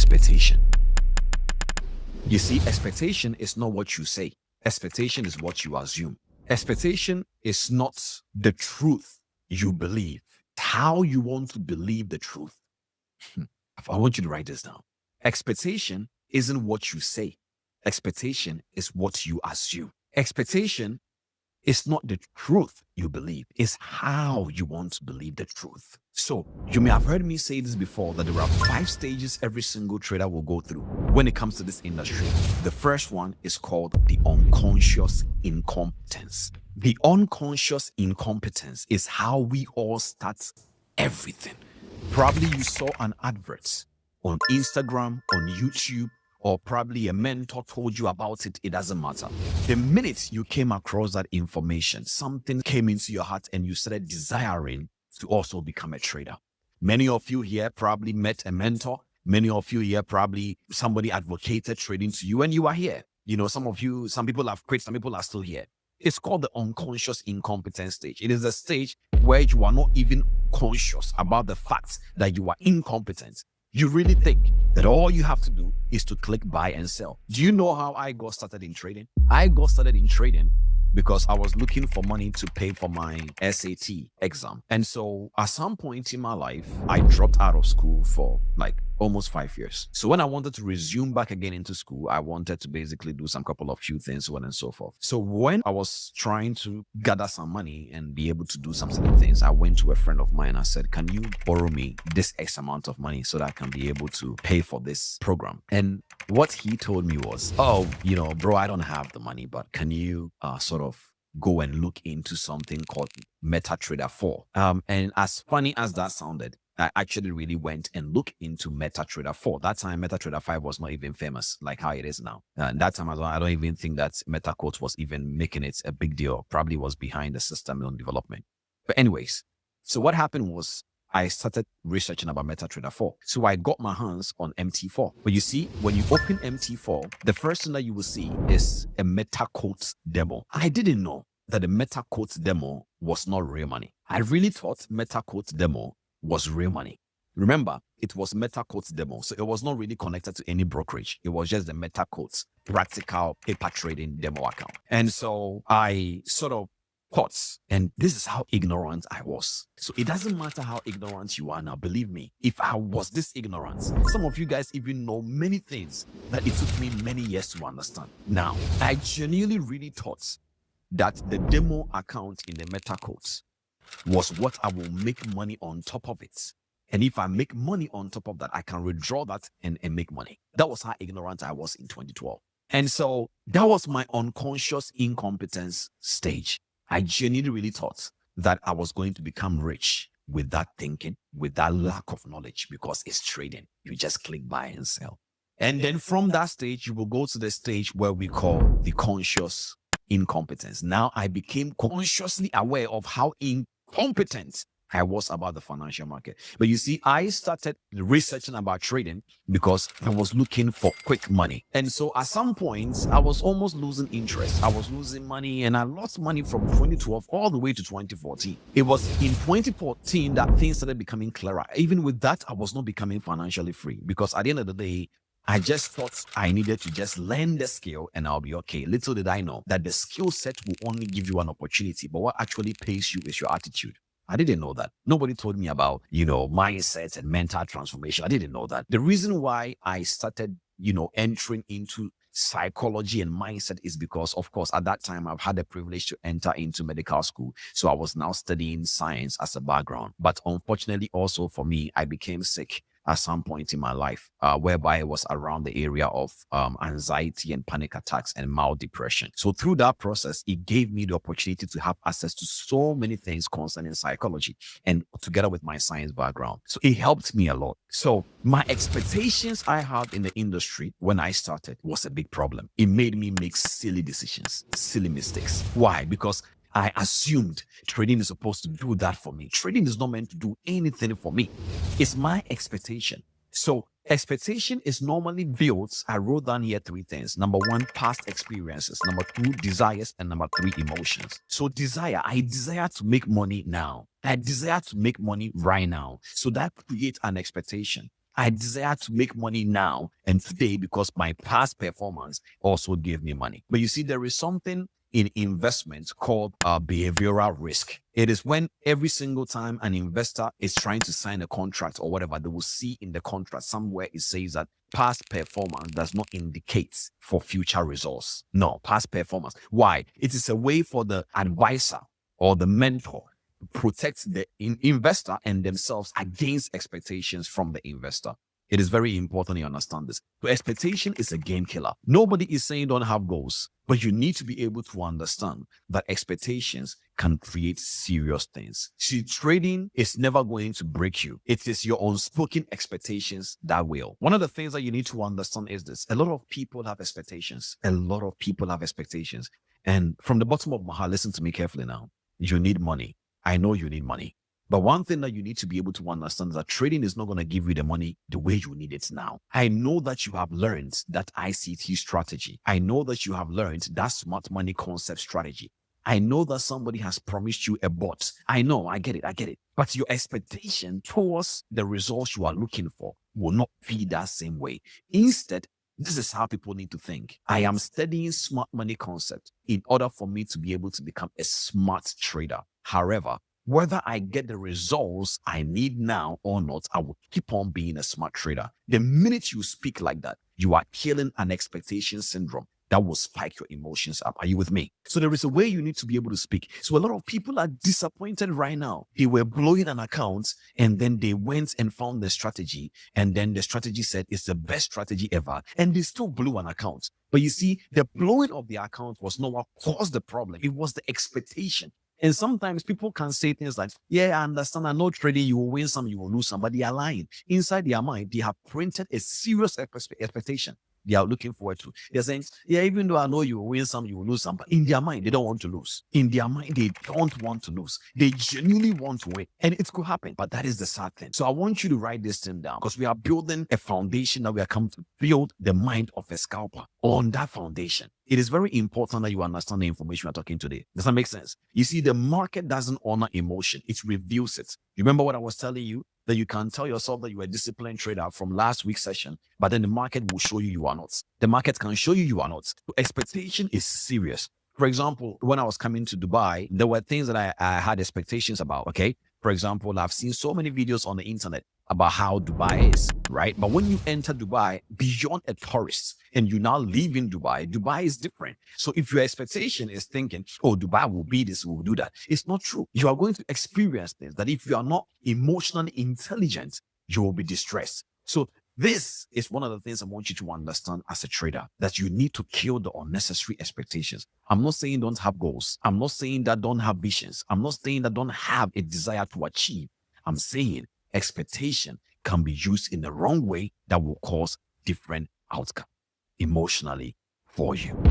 expectation. You see, expectation is not what you say. Expectation is what you assume. Expectation is not the truth you believe. How you want to believe the truth. I want you to write this down. Expectation isn't what you say. Expectation is what you assume. Expectation is not the truth you believe. It's how you want to believe the truth. So you may have heard me say this before, that there are 5 stages every single trader will go through when it comes to this industry. The first one is called the unconscious incompetence. The unconscious incompetence is how we all start everything. Probably you saw an advert on Instagram, on YouTube, or probably a mentor told you about it. It doesn't matter. The minute you came across that information, something came into your heart and you started desiring to also become a trader. Many of you here probably met a mentor. Many of you here probably somebody advocated trading to you and you are here. You know, some people have quit, some people are still here. It's called the unconscious incompetence stage. It is a stage where you are not even conscious about the fact that you are incompetent. You really think that all you have to do is to click buy and sell. Do you know how I got started in trading? I got started in trading because I was looking for money to pay for my SAT exam. And so at some point in my life, I dropped out of school for like almost 5 years. So when I wanted to resume back again into school, I wanted to basically do some couple of few things, so on and so forth. So when I was trying to gather some money and be able to do some certain things, I went to a friend of mine. I said, can you borrow me this X amount of money so that I can be able to pay for this program? And what he told me was, oh, you know, bro, I don't have the money, but can you sort of go and look into something called MetaTrader 4? And as funny as that sounded, I actually really went and looked into MetaTrader 4. That time, MetaTrader 5 was not even famous like how it is now. That time, I don't even think that MetaQuote was even making it a big deal. Probably was behind the system in development. But anyways, so what happened was I started researching about MetaTrader 4. So I got my hands on MT4. But you see, when you open MT4, the first thing that you will see is a MetaQuote demo. I didn't know that the MetaQuote demo was not real money. I really thought MetaQuote demo was real money. Remember, it was MetaQuote demo, so it was not really connected to any brokerage. It was just the MetaQuote practical paper trading demo account. And so I sort of thought, and this is how ignorant I was. So it doesn't matter how ignorant you are now, believe me, if I was this ignorant, some of you guys even know many things that it took me many years to understand. Now, I genuinely really thought that the demo account in the MetaQuote was what I will make money on top of it. And if I make money on top of that, I can withdraw that and make money. That was how ignorant I was in 2012. And so that was my unconscious incompetence stage. I genuinely really thought that I was going to become rich with that thinking, with that lack of knowledge, because it's trading. You just click buy and sell. And then from that stage, you will go to the stage where we call the conscious incompetence. Now I became consciously aware of how incompetent I was about the financial market. But you see, I started researching about trading because I was looking for quick money. And so at some point, I was almost losing interest. I was losing money, and I lost money from 2012 all the way to 2014. It was in 2014 that things started becoming clearer. Even with that, I was not becoming financially free because at the end of the day, I just thought I needed to just learn the skill and I'll be okay. Little did I know that the skill set will only give you an opportunity, but what actually pays you is your attitude. I didn't know that. Nobody told me about, mindset and mental transformation. I didn't know that. The reason why I started, entering into psychology and mindset is because, of course, at that time, I've had the privilege to enter into medical school. So I was now studying science as a background. But unfortunately, also for me, I became sick at some point in my life, whereby it was around the area of anxiety and panic attacks and mild depression. So through that process, it gave me the opportunity to have access to so many things concerning psychology and together with my science background. So it helped me a lot. So my expectations I had in the industry when I started was a big problem. It made me make silly decisions, silly mistakes. Why? Because I assumed trading is supposed to do that for me. Trading is not meant to do anything for me. It's my expectation. So expectation is normally built. I wrote down here 3 things. Number 1, past experiences. Number 2, desires. And number 3, emotions. So desire, I desire to make money now. I desire to make money right now. So that creates an expectation. I desire to make money now and today because my past performance also gave me money. But you see, there is something in investments called behavioral risk. It is when every single time an investor is trying to sign a contract or whatever, they will see in the contract somewhere it says that past performance does not indicate for future results. No, past performance. Why? It is a way for the advisor or the mentor to protect the investor and themselves against expectations from the investor. It is very important you understand this. So expectation is a game killer. Nobody is saying don't have goals, but you need to be able to understand that expectations can create serious things. See, trading is never going to break you. It is your unspoken expectations that will. One of the things that you need to understand is this. A lot of people have expectations. A lot of people have expectations. And from the bottom of my heart, listen to me carefully now. You need money. I know you need money. But one thing that you need to be able to understand is that trading is not going to give you the money the way you need it now. I know that you have learned that ICT strategy. I know that you have learned that smart money concept strategy. I know that somebody has promised you a bot. I know, I get it. But your expectation towards the results you are looking for will not be that same way. Instead, this is how people need to think. I am studying smart money concept in order for me to be able to become a smart trader. However, whether I get the results I need now or not, I will keep on being a smart trader. The minute you speak like that, you are killing an expectation syndrome that will spike your emotions up. Are you with me? So there is a way you need to be able to speak. So a lot of people are disappointed right now. They were blowing an account and then they went and found the strategy. And then the strategy said it's the best strategy ever. And they still blew an account. But you see, the blowing of the account was not what caused the problem. It was the expectation. And sometimes people can say things like, yeah, I understand. I know trading, you will win some, you will lose some, but they are lying. Inside their mind, they have printed a serious expectation they are looking forward to. They're saying, yeah, even though I know you will win some, you will lose some, but in their mind, they don't want to lose. In their mind, they don't want to lose. They genuinely want to win. And it could happen, but that is the sad thing. So I want you to write this thing down because we are building a foundation that we are coming to build the mind of a scalper on that foundation. It is very important that you understand the information we're talking today. Does that make sense? You see, the market doesn't honor emotion. It reveals it. Remember what I was telling you? That you can tell yourself that you are a disciplined trader from last week's session, but then the market will show you are not. The market can show you are not. So expectation is serious. For example, when I was coming to Dubai, there were things that I had expectations about, okay? For example, I've seen so many videos on the internet about how Dubai is, right? But when you enter Dubai beyond a tourist and you now live in Dubai, Dubai is different. So if your expectation is thinking, oh, Dubai will be this, will do that, it's not true. You are going to experience things that if you are not emotionally intelligent, you will be distressed. So this is one of the things I want you to understand as a trader, that you need to kill the unnecessary expectations. I'm not saying don't have goals. I'm not saying that don't have visions. I'm not saying that don't have a desire to achieve. I'm saying expectation can be used in the wrong way that will cause different outcome emotionally for you.